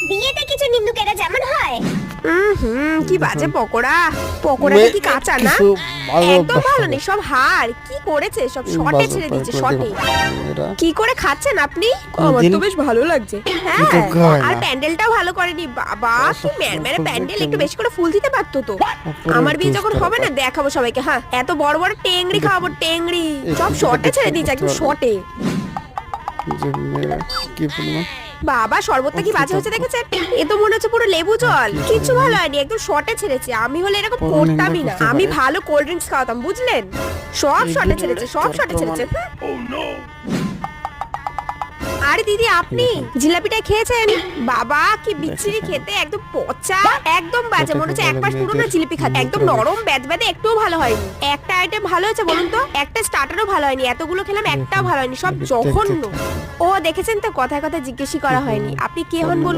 বিয়েতে কিছু নিন্দুকেরা যেমন হয়। কি বাজে পকোড়া। পকোড়াটা কি কাঁচা না? একদম ভালো নেই, সব হাড়। কি করেছে সব শর্টে ছেড়ে দিচ্ছে, শর্টে। কি করে খাচ্ছেন আপনি? আমার তো বেশ ভালো লাগছে। হ্যাঁ, আর প্যান্ডেলটাও ভালো করেনি বাবা। কি ম্যারম্যারে প্যান্ডেল, একটু বেশি করে ফুল দিতে পারতো তো। আমার বিয়ে যখন হবে না দেখাবো সবাইকে। হ্যাঁ, এত বড় বড় টেংরি খাওয়াবো, টেংরি। সব শর্টে ছেড়ে দিয়েছে, একদম শর্টে। বাবা শরবতটা কি বাজে হয়েছে দেখেছেন? এ তো মনে হচ্ছে পুরো লেবু জল। কিছু ভালো হয়নি, একদম শর্টে ছেড়েছে। আমি হলে এরকম করতামই না। আমি ভালো কোল্ড ড্রিঙ্কস খাওয়াতাম, বুঝলেন? সব শর্টে ছেড়েছে, সব শর্টে ছেড়েছে। আরে দিদি, আপনি জিলাপিটা খেয়েছেন? বাবা কি বিচ্ছিরি খেতে, একদম পচা, একদম বাজে। মনে হচ্ছে 1 মাস পুরনো জিলিপি খাতে। একদম নরম ব্যাদব্যাদে, একটুও ভালো হয়নি। একটা আইটেম ভালো হয়েছে বলুন তো? একটা স্টার্টারও ভালো হয়নি। এতগুলো খেলাম, একটাও ভালো হয়নি, সব জঘন্য। ও দেখেছেন তো, কথায় কথায় জিজ্ঞেসই করা হয়নি। আপনি কে হন বলুন?